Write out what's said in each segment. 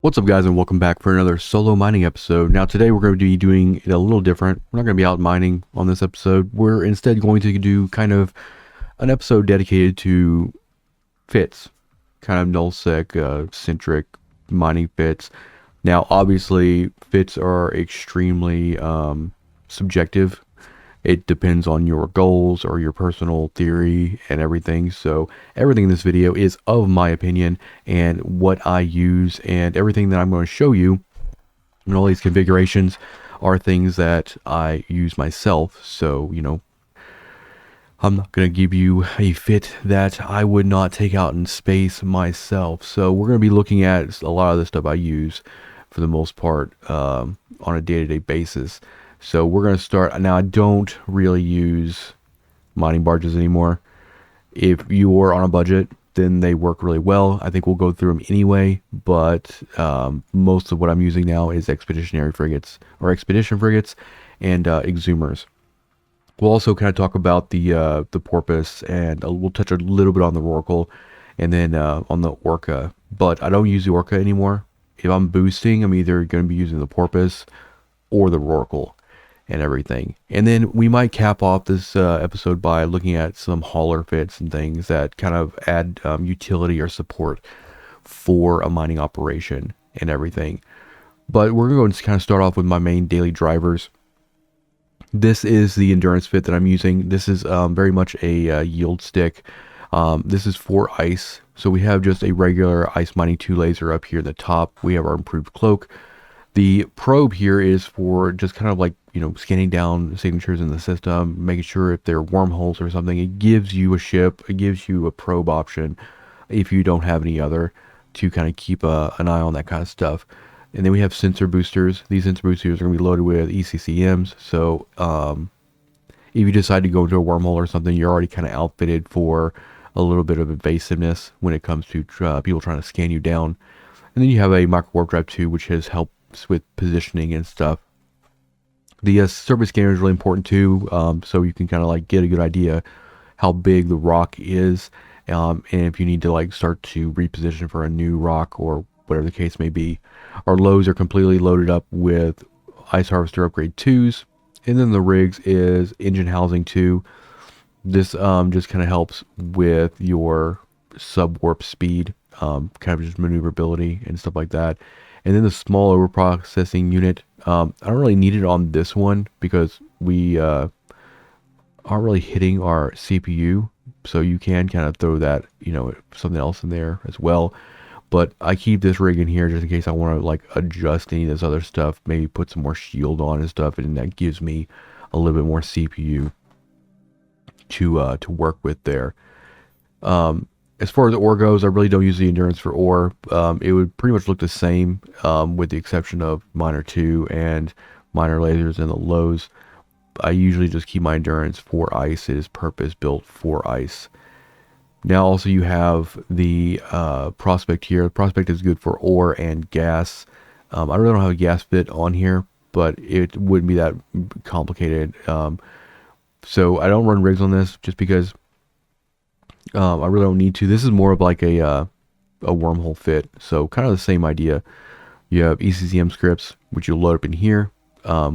What's up, guys, and welcome back for another solo mining episode. Now today we're going to be doing it a little different. We're not going to be out mining on this episode. We're instead going to do kind of an episode dedicated to fits, kind of null-sec centric mining fits. Now obviously fits are extremely subjective. It depends on your goals or your personal theory and everything. So everything in this video is of my opinion and what I use, and everything that I'm going to show you and all these configurations are things that I use myself. So, I'm not going to give you a fit that I would not take out in space myself. So we're going to be looking at a lot of the stuff I use for the most part on a day-to-day basis. So we're going to start. Now, I don't really use mining barges anymore. If you are on a budget, then they work really well. I think we'll go through them anyway, but most of what I'm using now is expeditionary frigates or expedition frigates and Exumers. We'll also kind of talk about the Porpus, and we'll touch a little bit on the Rorqual, and then on the Orca. But I don't use the Orca anymore. If I'm boosting, I'm either going to be using the Porpus or the Rorqual and everything. And then we might cap off this episode by looking at some hauler fits and things that kind of add utility or support for a mining operation and everything. But we're going to kind of start off with my main daily drivers. This is the endurance fit that I'm using. This is very much a yield stick. This is for ice. So we have just a regular ice mining 2 laser up here at the top. We have our improved cloak. The probe here is for just kind of like, scanning down signatures in the system, making sure if they're wormholes or something. It gives you a ship, it gives you a probe option if you don't have any other, to kind of keep an eye on that kind of stuff. And then we have sensor boosters. These sensor boosters are going to be loaded with ECCMs. So if you decide to go into a wormhole or something, you're already kind of outfitted for a little bit of evasiveness when it comes to people trying to scan you down. And then you have a micro warp drive too, which has helps with positioning and stuff. The surface scanner is really important too, so you can kind of like get a good idea how big the rock is, and if you need to like start to reposition for a new rock or whatever the case may be. Our lows are completely loaded up with ice harvester upgrade 2s, and then the rigs is engine housing 2. This just kind of helps with your sub warp speed, kind of just maneuverability and stuff like that. And then the small overprocessing unit, I don't really need it on this one because we aren't really hitting our CPU. So you can kind of throw that, something else in there as well. But I keep this rig in here just in case I want to like adjust any of this other stuff, maybe put some more shield on and stuff, and that gives me a little bit more CPU to work with there. As far as ore goes, I really don't use the endurance for ore. It would pretty much look the same, with the exception of miner 2 and miner lasers and the lows. I usually just keep my endurance for ice. It is purpose built for ice. Now also you have the prospect here. The prospect is good for ore and gas. I really don't have a gas fit on here, but it wouldn't be that complicated. So I don't run rigs on this just because I really don't need to. This is more of like a wormhole fit. So kind of the same idea. You have ECCM scripts, which you'll load up in here,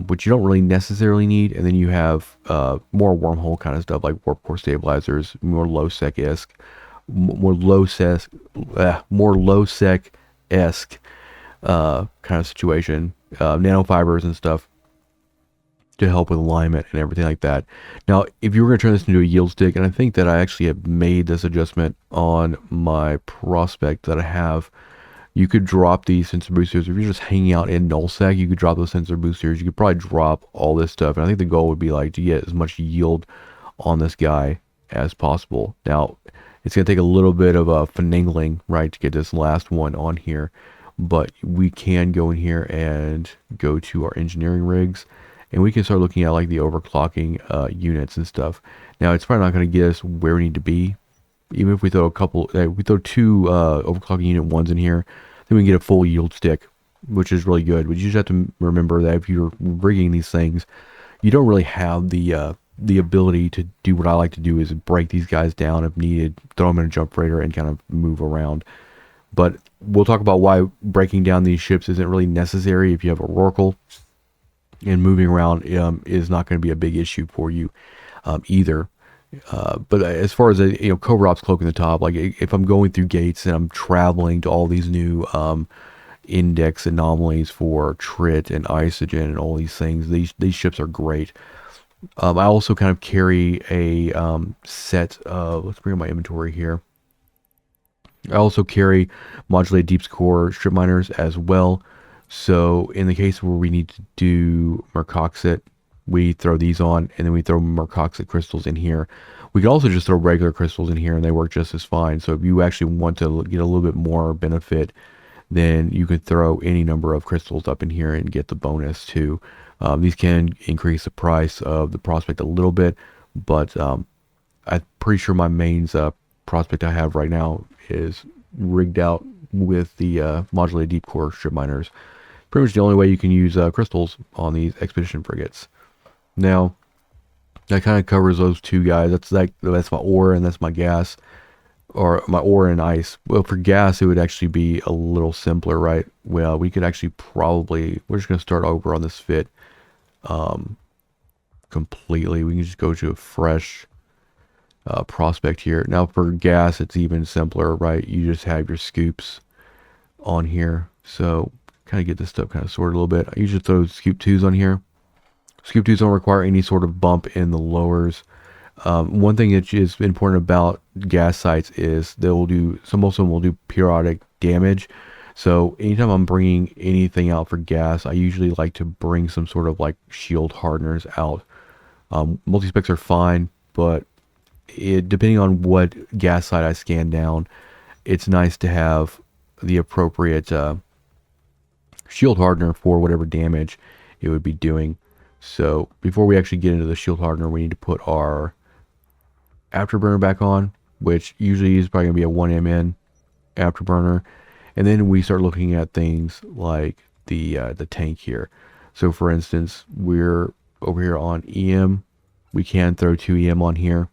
which you don't really necessarily need. And then you have more wormhole kind of stuff like warp core stabilizers, more low-sec-esque, more low-sec-esque kind of situation, nanofibers and stuff to help with alignment and everything like that. Now, if you were going to turn this into a yield stick, and I think that I actually have made this adjustment on my prospect that I have, you could drop these sensor boosters. If you're just hanging out in Null-Sec, you could drop those sensor boosters. You could probably drop all this stuff. And I think the goal would be like to get as much yield on this guy as possible. Now, it's going to take a little bit of a finagling, right, to get this last one on here. But we can go in here and go to our engineering rigs, and we can start looking at like the overclocking units and stuff. Now, it's probably not going to get us where we need to be. Even if we throw we throw 2 overclocking unit 1s in here, then we can get a full yield stick, which is really good. But you just have to remember that if you're rigging these things, you don't really have the ability to do what I like to do, is break these guys down if needed, throw them in a jump freighter and kind of move around. But we'll talk about why breaking down these ships isn't really necessary if you have a Rorqual, and moving around is not going to be a big issue for you either. But as far as Cobra Ops cloaking the top, like if I'm going through gates and I'm traveling to all these new index anomalies for trit and isogen and all these things, these ships are great. I also kind of carry a set of, let's bring up my inventory here. I also carry modulated deep core strip miners as well. So in the case where we need to do mercoxit, we throw these on, and then we throw mercoxit crystals in here. We can also just throw regular crystals in here and they work just as fine. So if you actually want to get a little bit more benefit, then you could throw any number of crystals up in here and get the bonus too. These can increase the price of the prospect a little bit, but I'm pretty sure my mains prospect I have right now is rigged out with the modulated deep core strip miners. Pretty much the only way you can use crystals on these expedition frigates. Now, that kind of covers those two guys. That's my ore and that's my gas, or my ore and ice. Well, for gas, it would actually be a little simpler, right? Well, we could actually probably, we're just going to start over on this fit completely. We can just go to a fresh prospect here. Now for gas, it's even simpler, right? You just have your scoops on here. So kind of get this stuff kind of sorted a little bit. I usually throw scoop 2s on here. Scoop 2s don't require any sort of bump in the lowers. One thing that is important about gas sites is most of them will do periodic damage. So anytime I'm bringing anything out for gas, I usually like to bring some sort of like shield hardeners out. Multi-specs are fine, but depending on what gas site I scan down, it's nice to have the appropriate shield hardener for whatever damage it would be doing. So before we actually get into the shield hardener, we need to put our afterburner back on, which usually is probably going to be a 1 MN afterburner. And then we start looking at things like the tank here. So for instance, we're over here on EM. We can throw 2 EM on here.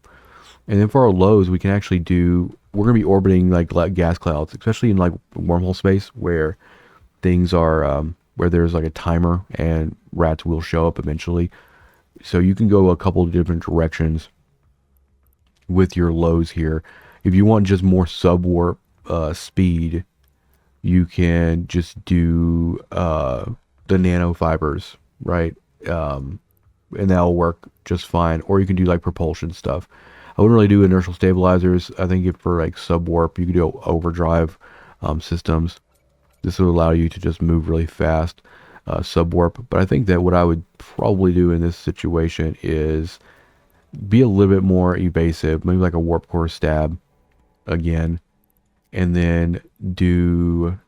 And then for our lows, we can actually we're going to be orbiting like gas clouds, especially in like wormhole space where things are, where there's like a timer and rats will show up eventually. So you can go a couple of different directions with your lows here. If you want just more subwarp speed, you can just do the nanofibers, right? And that'll work just fine. Or you can do like propulsion stuff. I wouldn't really do inertial stabilizers. I think if for like subwarp, you could do overdrive systems. This will allow you to just move really fast, subwarp. But I think that what I would probably do in this situation is be a little bit more evasive, maybe like a warp core stab again, and then do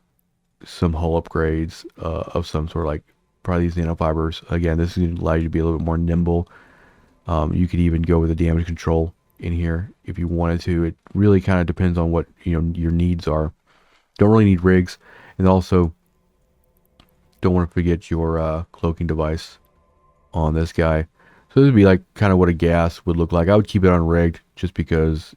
some hull upgrades of some sort, like probably these nanofibers. Again, this is going to allow you to be a little bit more nimble. You could even go with the damage control in here if you wanted to. It really kind of depends on what your needs are. Don't really need rigs, and also don't want to forget your cloaking device on this guy. So this would be like kind of what a gas would look like. I would keep it unrigged just because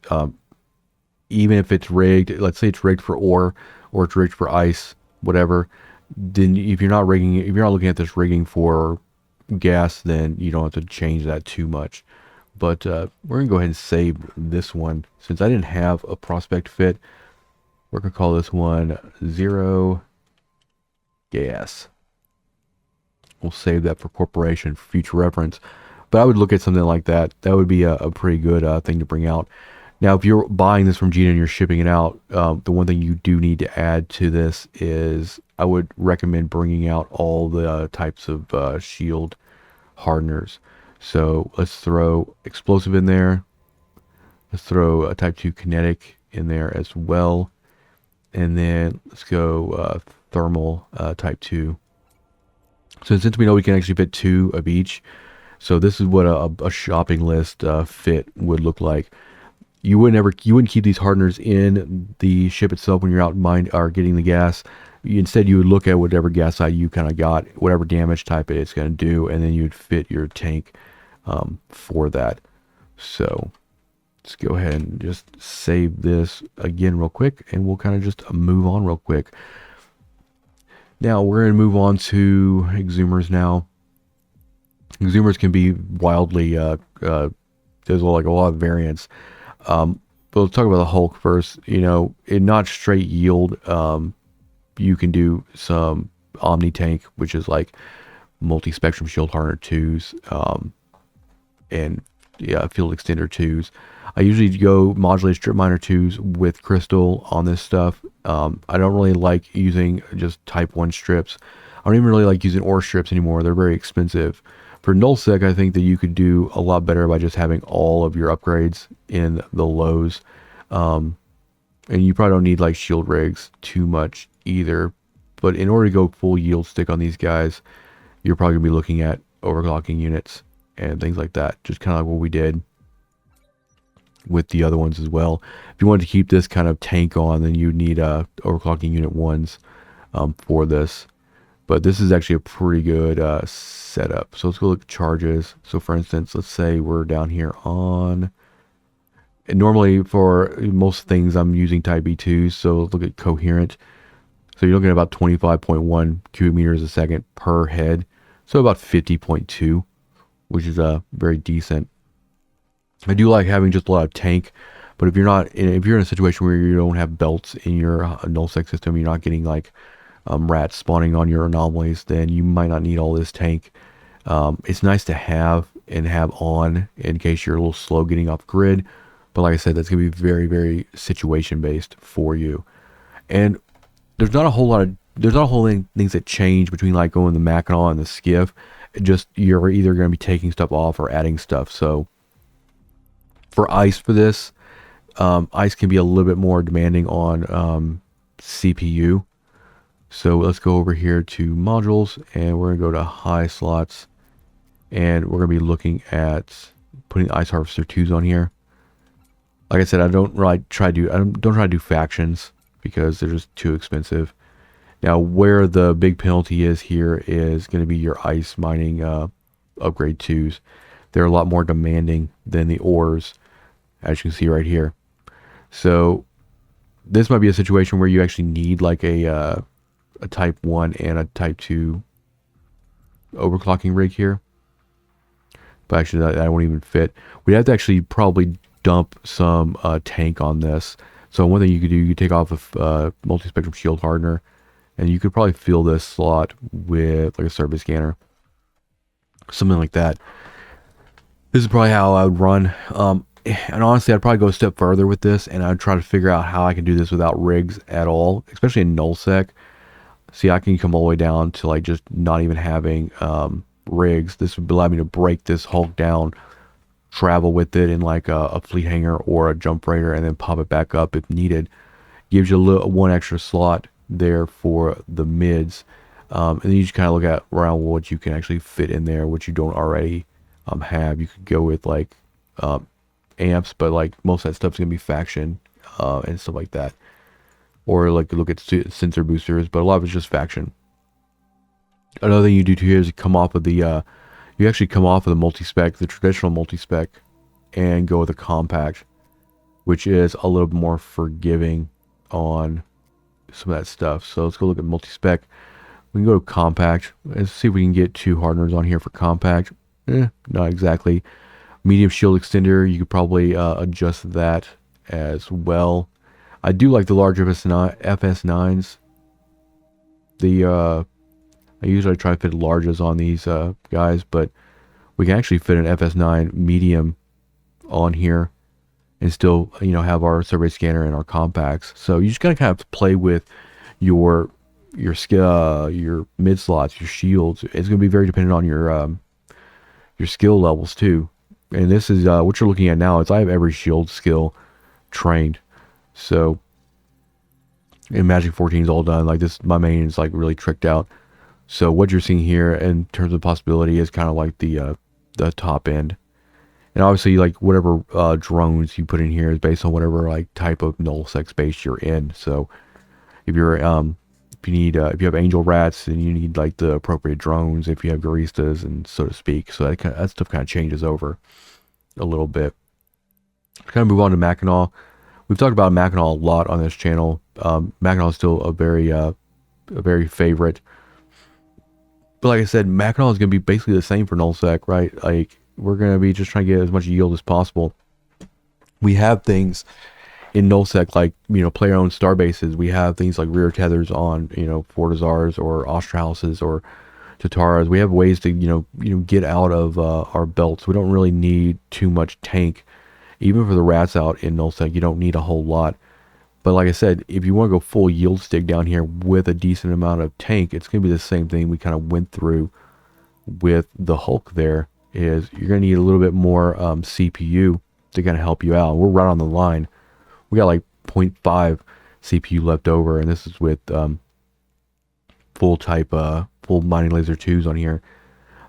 even if it's rigged, let's say it's rigged for ore or it's rigged for ice, whatever, then if you're not looking at this rigging for gas, then you don't have to change that too much. But we're going to go ahead and save this one. Since I didn't have a prospect fit, we're going to call this one 0 gas. We'll save that for corporation for future reference. But I would look at something like that. That would be a pretty good thing to bring out. Now, if you're buying this from Gina and you're shipping it out, the one thing you do need to add to this is I would recommend bringing out all the types of shield hardeners. So let's throw explosive in there. Let's throw a type 2 kinetic in there as well. And then let's go thermal type 2. So since we know we can actually fit 2 of each, so this is what a shopping list fit would look like. You wouldn't keep these hardeners in the ship itself when you're out getting the gas. Instead, you would look at whatever gas side you kind of got, whatever damage type it's going to do, and then you'd fit your tank for that. So let's go ahead and just save this again real quick, and we'll kind of just move on real quick. Now we're going to move on to Exumers now. Exumers can be wildly, there's like a lot of variants. But let's talk about the Hulk first. You know, in not straight yield, you can do some Omni Tank, which is like multi-spectrum shield hardener 2s, and yeah, field extender 2s. I usually go modulated strip miner 2s with crystal on this stuff. I don't really like using just type 1 strips. I don't even really like using ore strips anymore. They're very expensive. For Null-Sec, I think that you could do a lot better by just having all of your upgrades in the lows. And you probably don't need like shield rigs too much either. But in order to go full yield stick on these guys, you're probably going to be looking at overclocking units and things like that. Just kind of like what we did with the other ones as well. If you wanted to keep this kind of tank on, then you need overclocking unit 1s for this. But this is actually a pretty good setup. So let's go look at charges. So for instance, let's say we're down here on, and normally for most things I'm using type B2s. So let's look at coherent. So you're looking at about 25.1 cubic meters a second per head. So about 50.2, which is very decent. I do like having just a lot of tank, but if you're in a situation where you don't have belts in your Null-Sec system, you're not getting like rats spawning on your anomalies, then you might not need all this tank. It's nice to have and have on in case you're a little slow getting off grid, but like I said, that's gonna be very, very situation based for you. And there's not a whole lot of things that change between like going the Mackinaw and the Skiff. Just you're either going to be taking stuff off or adding stuff. So for ice for this, ice can be a little bit more demanding on CPU. So let's go over here to modules, and we're going to go to high slots, and we're going to be looking at putting ice harvester 2s on here. Like I said, I don't try to do factions because they're just too expensive. Now, where the big penalty is here is going to be your ice mining upgrade 2s. They're a lot more demanding than the ores, as you can see right here. So this might be a situation where you actually need like a type 1 and a type 2 overclocking rig here. But actually that won't even fit. We'd have to actually probably dump some tank on this. So one thing you could do, you could take off a multi-spectrum shield hardener, and you could probably fill this slot with like a surface scanner, something like that. This is probably how I would run. And honestly, I'd probably go a step further with this, and I'd try to figure out how I can do this without rigs at all, especially in Null-Sec. See, I can come all the way down to like just not even having rigs. This would allow me to break this Hulk down, travel with it in like a fleet hangar or a jump freighter, and then pop it back up if needed. Gives you one extra slot there for the mids, and then you just kind of look at around what you can actually fit in there, which you don't already have. You could go with like amps, but like most of that stuff's gonna be faction and stuff like that, or like look at sensor boosters, but a lot of it's just faction. Another thing you do here is come off of the you actually come off of the multi-spec, the traditional multi-spec, and go with a compact, which is a little bit more forgiving on some of that stuff. So let's go look at multi-spec. We can go to compact. Let's see if we can get 2 hardeners on here for compact. Not exactly. Medium shield extender, you could probably adjust that as well. I do like the large FS9s. I usually try to fit larges on these guys, but we can actually fit an FS9 medium on here and still, have our survey scanner and our compacts. So you just gotta kind of play with your skill, your mid slots, your shields. It's gonna be very dependent on your skill levels too. And this is what you're looking at now. Is I have every shield skill trained. So in Magic 14 is all done. Like this, my main is like really tricked out. So what you're seeing here in terms of possibility is kind of like the top end. And obviously, like whatever drones you put in here is based on whatever like type of Null-Sec space you're in. So if you're if you have angel rats, then you need like the appropriate drones. If you have baristas, and so to speak. So that stuff kind of changes over a little bit. Kind of move on to Mackinaw. We've talked about Mackinaw a lot on this channel. Mackinaw is still a very favorite. But like I said, Mackinaw is going to be basically the same for Null-Sec, right? Like, we're going to be just trying to get as much yield as possible. We have things in Null-Sec like, player-owned star bases. We have things like rear tethers on, Fortizars or Ostrahouses or Tataras. We have ways to, get out of our belts. We don't really need too much tank. Even for the rats out in Null-Sec, you don't need a whole lot. But like I said, if you want to go full yield stick down here with a decent amount of tank, it's going to be the same thing we kind of went through with the Hulk there, is you're going to need a little bit more CPU to kind of help you out. We're right on the line. We got like 0.5 CPU left over, and this is with full mining laser 2s on here.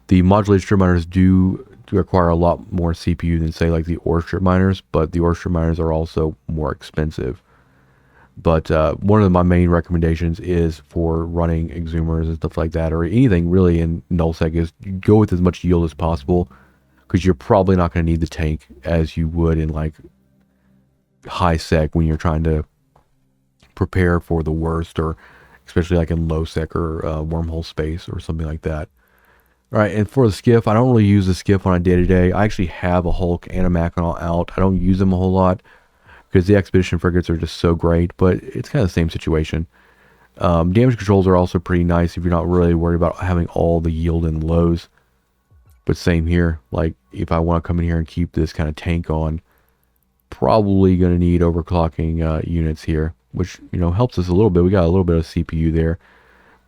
The modulated strip miners do require a lot more CPU than, say, like the ore strip miners, but the ore strip miners are also more expensive. But one of my main recommendations is for running Exumers and stuff like that, or anything really in Null-Sec, is go with as much yield as possible, because you're probably not going to need the tank as you would in like high sec when you're trying to prepare for the worst, or especially like in low sec or wormhole space or something like that. All right, and for the skiff, I don't really use the skiff on a day-to-day. I actually have a Hulk and a Mackinaw out. I don't use them a whole lot because the expedition frigates are just so great, but it's kind of the same situation. Damage controls are also pretty nice if you're not really worried about having all the yield and lows. But same here, like if I want to come in here and keep this kind of tank on, probably going to need overclocking units here, which, helps us a little bit. We got a little bit of CPU there,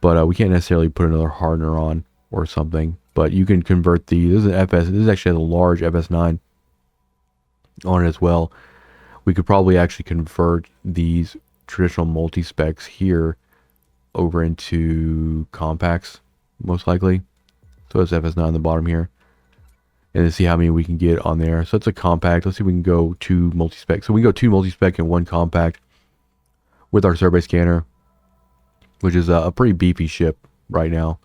but we can't necessarily put another hardener on or something. But you can convert this is an FS. This is actually a large FS9 on it as well. We could probably actually convert these traditional multi-specs here over into compacts, most likely. So it's FS9 on the bottom here. And then see how many we can get on there. So it's a compact. Let's see if we can go 2 multi-spec. So we can go 2 multi-spec and 1 compact with our survey scanner, which is a pretty beefy ship right now.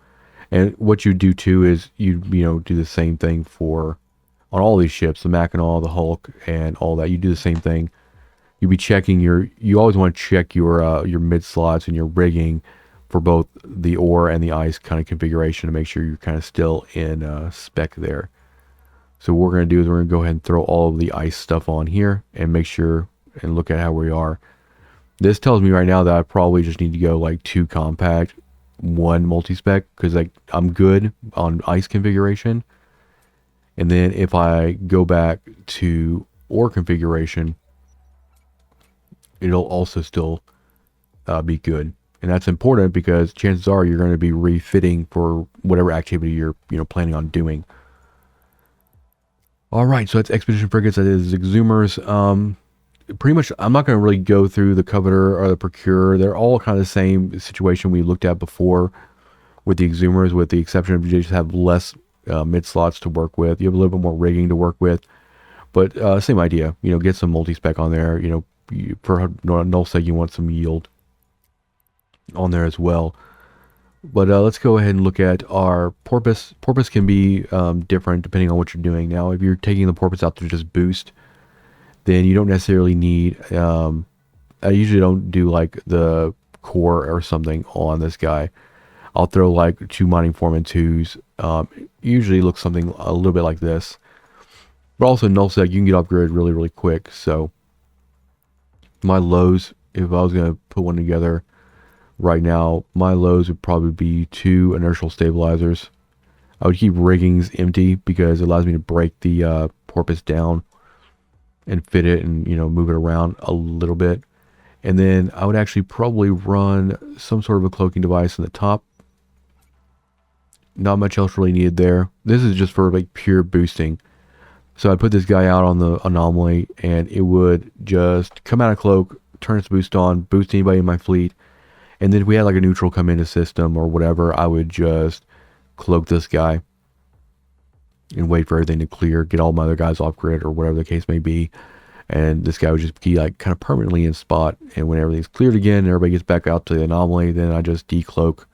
And what you do too is you do the same thing for on all these ships, the Mackinaw, the Hulk, and all that. You do the same thing. You be checking you always want to check your mid slots and your rigging for both the ore and the ice kind of configuration to make sure you're kind of still in spec there. So what we're going to do is we're going to go ahead and throw all of the ice stuff on here and make sure and look at how we are. This tells me right now that I probably just need to go like 2 compact, 1 multi-spec, because like I'm good on ice configuration. And then if I go back to ore configuration, it'll also still be good. And that's important because chances are you're going to be refitting for whatever activity you're planning on doing. All right, so that's expedition frigates. That is Exumers. Pretty much, I'm not going to really go through the Coveter or the Procurer. They're all kind of the same situation we looked at before with the Exumers, with the exception of you just have less mid slots to work with. You have a little bit more rigging to work with, but same idea. Get some multi-spec on there. For Null-Sec, you want some yield on there as well. But let's go ahead and look at our Porpus. Porpus can be different depending on what you're doing. Now, if you're taking the Porpus out to just boost, then you don't necessarily need, I usually don't do like the core or something on this guy. I'll throw like 2 mining foreman 2s. Usually looks something a little bit like this. But also Null-Sec, you can get off grid really, really quick. So my lows, if I was going to put one together right now, my lows would probably be 2 inertial stabilizers. I would keep riggings empty because it allows me to break the Porpus down and fit it and move it around a little bit. And then I would actually probably run some sort of a cloaking device in the top. Not much else really needed there. This is just for like pure boosting. So I put this guy out on the anomaly and it would just come out of cloak, turn its boost on, boost anybody in my fleet. And then if we had like a neutral come into system or whatever, I would just cloak this guy and wait for everything to clear, get all my other guys off grid or whatever the case may be. And this guy would just be like kind of permanently in spot. And when everything's cleared again and everybody gets back out to the anomaly, then I just decloak,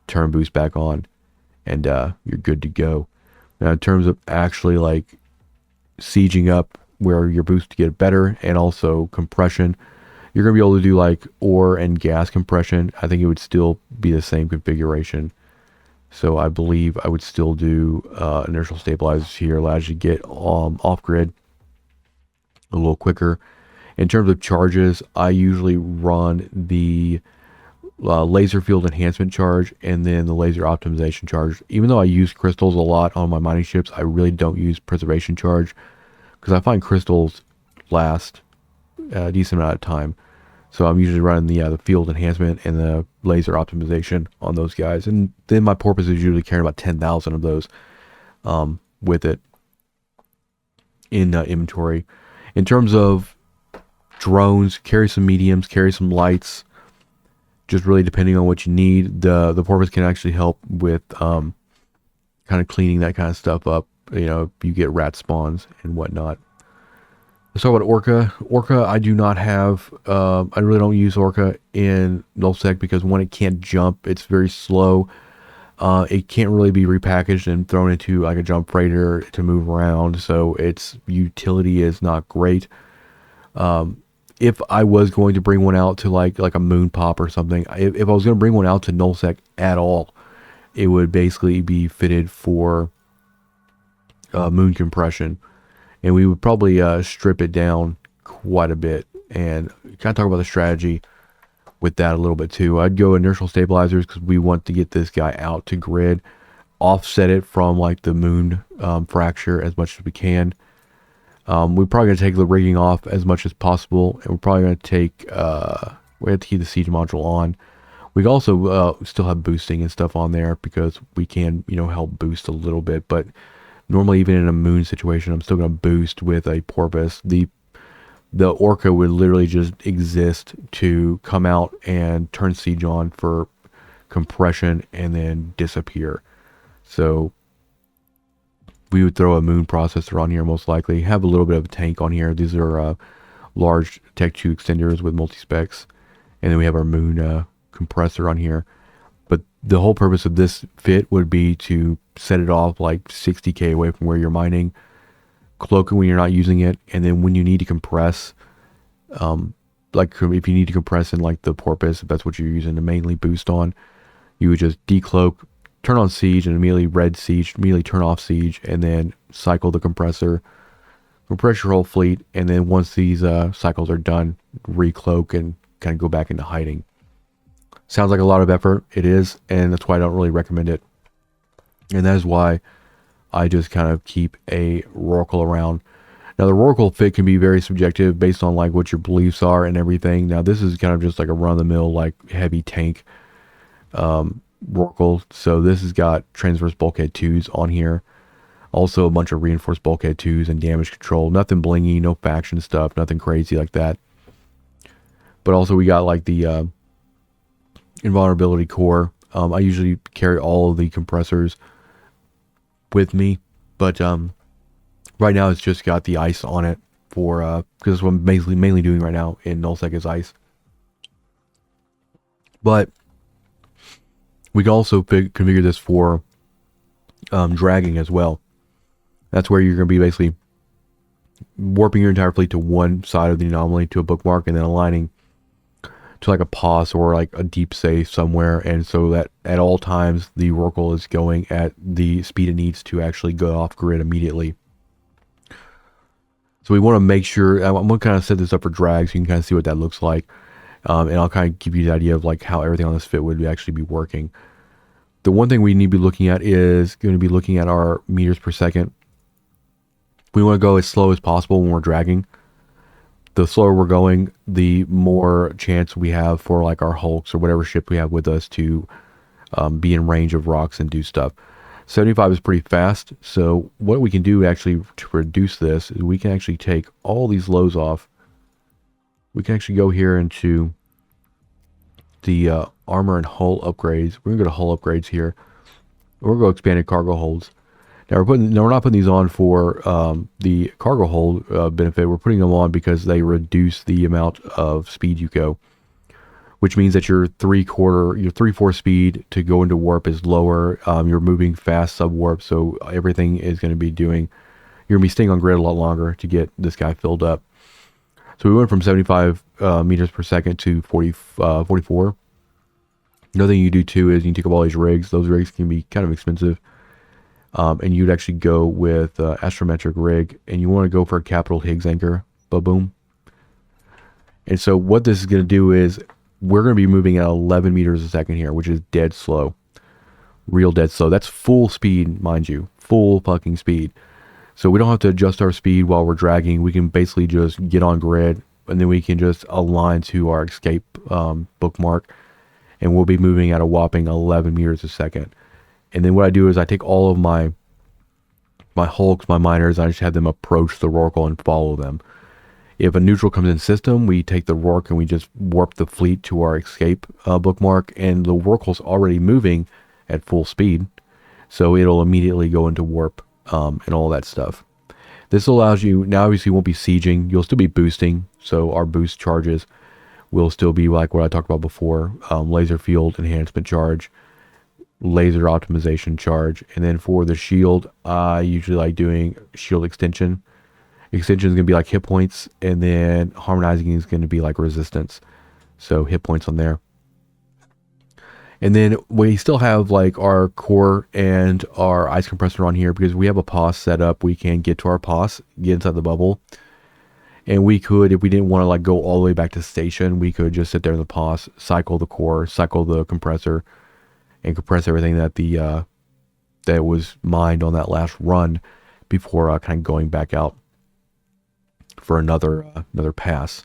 turn boost back on, and you're good to go. Now in terms of actually like sieging up where your boost get better, and also compression. You're going to be able to do like ore and gas compression. I think it would still be the same configuration. So I believe I would still do inertial stabilizers here. Allows you to get off grid a little quicker. In terms of charges, I usually run the laser field enhancement charge and then the laser optimization charge. Even though I use crystals a lot on my mining ships, I really don't use preservation charge because I find crystals last a decent amount of time. So I'm usually running the field enhancement and the laser optimization on those guys. And then my Porpus is usually carrying about 10,000 of those with it in inventory. In terms of drones, carry some mediums, carry some lights, just really depending on what you need. The Porpus can actually help with kind of cleaning that kind of stuff up. You know, if you get rat spawns and whatnot. Let's talk about Orca. Orca, I do not have, I really don't use Orca in Null-Sec because one, it can't jump. It's very slow. It can't really be repackaged and thrown into like a jump freighter to move around. So its utility is not great. If I was going to bring one out to like a moon pop or something, if I was going to bring one out to Null-Sec at all, it would basically be fitted for moon compression. And we would probably strip it down quite a bit and kind of talk about the strategy with that a little bit too. I'd go inertial stabilizers because we want to get this guy out to grid, offset it from like the moon fracture as much as we can. We're probably going to take the rigging off as much as possible, and we're probably going to take, we have to keep the siege module on. We also still have boosting and stuff on there because we can, you know, help boost a little bit, but normally, even in a moon situation, I'm still going to boost with a Porpus. The Orca would literally just exist to come out and turn siege on for compression and then disappear. So we would throw a moon processor on here most likely. Have a little bit of a tank on here. These are large Tech 2 extenders with multi-specs. And then we have our moon compressor on here. But the whole purpose of this fit would be to set it off like 60k away from where you're mining, cloak it when you're not using it, and then when you need to compress, like if you need to compress in like the Porpus, if that's what you're using to mainly boost on, you would just decloak, turn on siege, and immediately red siege, immediately turn off siege, and then cycle the compressor, compress your whole fleet, and then once these cycles are done, recloak and kind of go back into hiding. Sounds like a lot of effort. It is, and that's why I don't really recommend it. And that is why I just kind of keep a Rorqual around. Now, the Rorqual fit can be very subjective based on like what your beliefs are and everything. Now, this is kind of just like a run-of-the-mill, like heavy tank Rorqual. So this has got transverse bulkhead 2s on here. Also a bunch of reinforced bulkhead 2s and damage control. Nothing blingy, no faction stuff, nothing crazy like that. But also we got like the invulnerability core. I usually carry all of the compressors with me, but right now it's just got the ice on it for because that's what I'm mainly doing right now in Null-Sec is ice. But we can also configure this for dragging as well. That's where you're going to be basically warping your entire fleet to one side of the anomaly to a bookmark and then aligning to like a pause or like a deep safe somewhere, and so that at all times the Rorqual is going at the speed it needs to actually go off grid immediately. So we want to make sure, I'm going to kind of set this up for drag so you can kind of see what that looks like, and I'll kind of give you the idea of like how everything on this fit would actually be working. The one thing we need to be looking at is going to be looking at our meters per second. We want to go as slow as possible when we're dragging. The slower we're going, the more chance we have for like our Hulks or whatever ship we have with us to be in range of rocks and do stuff. 75 is pretty fast, so what we can do actually to reduce this is we can actually take all these lows off. We can actually go here into the armor and hull upgrades. We're going to go to hull upgrades here. We're going to go expanded cargo holds. Now we're not putting these on for the cargo hold benefit. We're putting them on because they reduce the amount of speed you go, which means that your 3/4 speed to go into warp is lower. You're moving fast sub warp, so everything is going to be doing, you're gonna be staying on grid a lot longer to get this guy filled up. So we went from 75 meters per second to 44. Another thing you do too is you take up all these rigs. Those rigs can be kind of expensive. And you'd actually go with astrometric rig, and you want to go for a capital Higgs anchor. Boom. And so what this is going to do is we're going to be moving at 11 meters a second here, which is dead slow. Real dead slow. That's full speed, mind you. Full fucking speed. So we don't have to adjust our speed while we're dragging. We can basically just get on grid, and then we can just align to our escape bookmark, and we'll be moving at a whopping 11 meters a second. And then what I do is I take all of my hulks, my miners, and I just have them approach the Rorqual and follow them. If a neutral comes in system, we take the Rorq and we just warp the fleet to our escape bookmark, and the Rorqual's already moving at full speed, so it'll immediately go into warp and all that stuff. This allows you, now obviously you won't be sieging, you'll still be boosting, so our boost charges will still be like what I talked about before, laser field enhancement charge, laser optimization charge, and then for the shield, I usually like doing shield extension. Extension is going to be like hit points, and then harmonizing is going to be like resistance, so hit points on there. And then we still have like our core and our ice compressor on here because we have a pause set up. We can get to our pause, get inside the bubble. And we could, if we didn't want to like go all the way back to station, we could just sit there in the pause, cycle the core, cycle the compressor, and compress everything that that was mined on that last run before kind of going back out for another pass.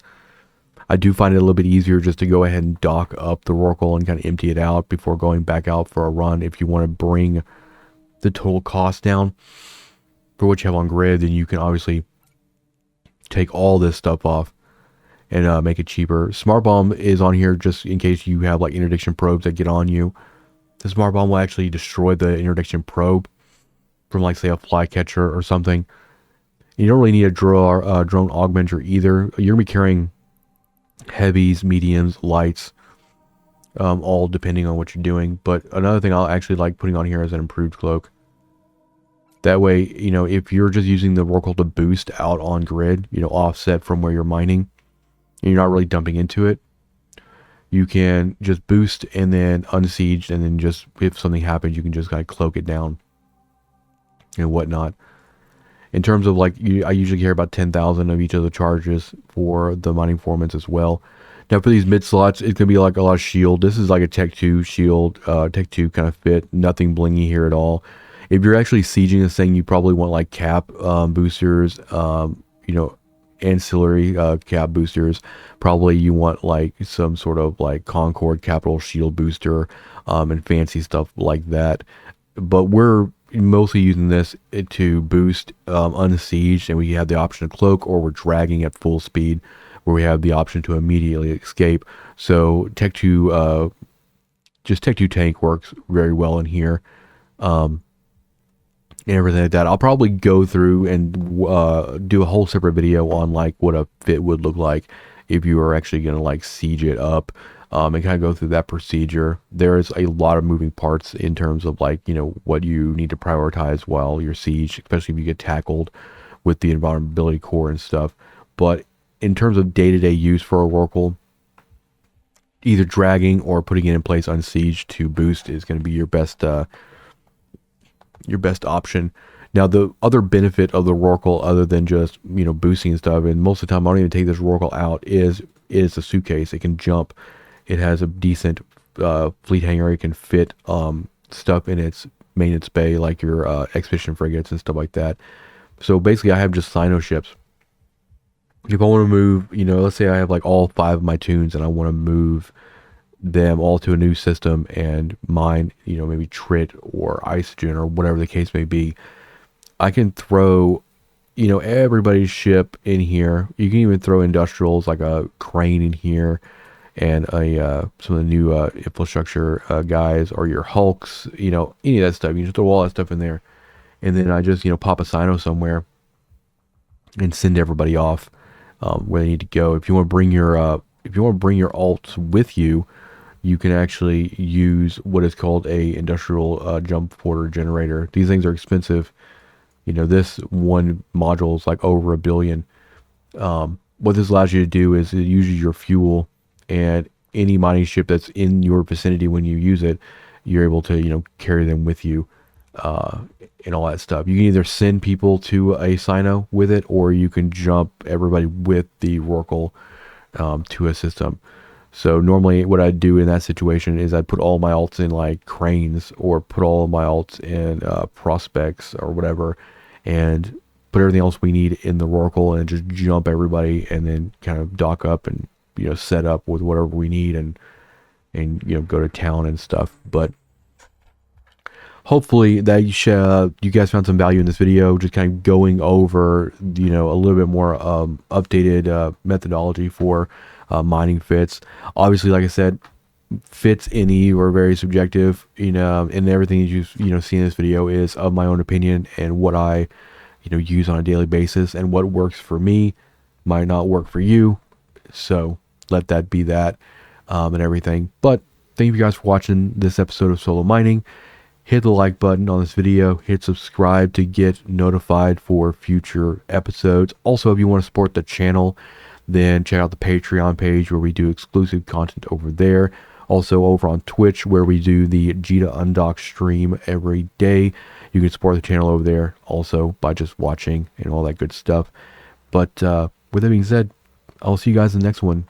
I do find it a little bit easier just to go ahead and dock up the Rorqual and kind of empty it out before going back out for a run. If you want to bring the total cost down for what you have on grid, then you can obviously take all this stuff off and make it cheaper. Smart Bomb is on here just in case you have like interdiction probes that get on you. The Smart Bomb will actually destroy the interdiction probe from like say a flycatcher or something. You don't really need a drone augmenter either. You're going to be carrying heavies, mediums, lights, all depending on what you're doing. But another thing I'll actually like putting on here is an improved cloak. That way, you know, if you're just using the Rorqual to boost out on grid, you know, offset from where you're mining, and you're not really dumping into it, you can just boost and then unsiege, and then just, if something happens, you can just kind of cloak it down and whatnot. In terms of like, I usually carry about 10,000 of each of the charges for the mining formats as well. Now for these mid slots, it's going to be like a lot of shield. This is like a Tech 2 shield, Tech 2 kind of fit, nothing blingy here at all. If you're actually sieging this thing, you probably want like cap boosters, you know, ancillary cap boosters. Probably you want like some sort of like Concord capital shield booster and fancy stuff like that. But we're mostly using this to boost unsieged, and we have the option to cloak, or we're dragging at full speed where we have the option to immediately escape. So Tech 2, just Tech 2 tank works very well in here. And everything like that. I'll probably go through and do a whole separate video on like what a fit would look like if you are actually going to like siege it up, and kind of go through that procedure. There is a lot of moving parts in terms of like, you know, what you need to prioritize while you're siege, especially if you get tackled with the invulnerability core and stuff. But in terms of day-to-day use for a Rorqual, either dragging or putting it in place unsieged to boost is going to be your best option. Now the other benefit of the Rorqual, other than just, you know, boosting and stuff, and most of the time I don't even take this Rorqual out, is a suitcase. It can jump. It has a decent fleet hangar. It can fit stuff in its maintenance bay, like your expedition frigates and stuff like that. So basically I have just Sino ships. If I want to move, you know, let's say I have like all 5 of my tunes and I want to move them all to a new system and mine, you know, maybe Trit or Isogen or whatever the case may be, I can throw, you know, everybody's ship in here. You can even throw industrials like a crane in here, and some of the new infrastructure guys, or your hulks, you know, any of that stuff. You just throw all that stuff in there, and then I just, you know, pop a Sino somewhere and send everybody off where they need to go. If you want to bring your alts with you, you can actually use what is called a industrial jump porter generator. These things are expensive. This one module is like over 1 billion. What this allows you to do is it uses your fuel, and any mining ship that's in your vicinity when you use it, you're able to, carry them with you, and all that stuff. You can either send people to a Sino with it, or you can jump everybody with the Rorqual to a system. So normally what I'd do in that situation is I'd put all my alts in like cranes, or put all of my alts in prospects or whatever, and put everything else we need in the Rorqual, and just jump everybody, and then kind of dock up and set up with whatever we need, and go to town and stuff. But hopefully that you guys found some value in this video, just kind of going over a little bit more updated methodology for mining fits. Obviously, like I said, fits in E are very subjective, and everything you see in this video is of my own opinion and what I use on a daily basis, and what works for me might not work for you. So let that be that, and everything. But thank you guys for watching this episode of Solo Mining. Hit the like button on this video, hit subscribe to get notified for future episodes. Also, if you want to support the channel, then check out the Patreon page where we do exclusive content over there. Also over on Twitch, where we do the Jita Undock stream every day. You can support the channel over there also by just watching and all that good stuff. But with that being said, I'll see you guys in the next one.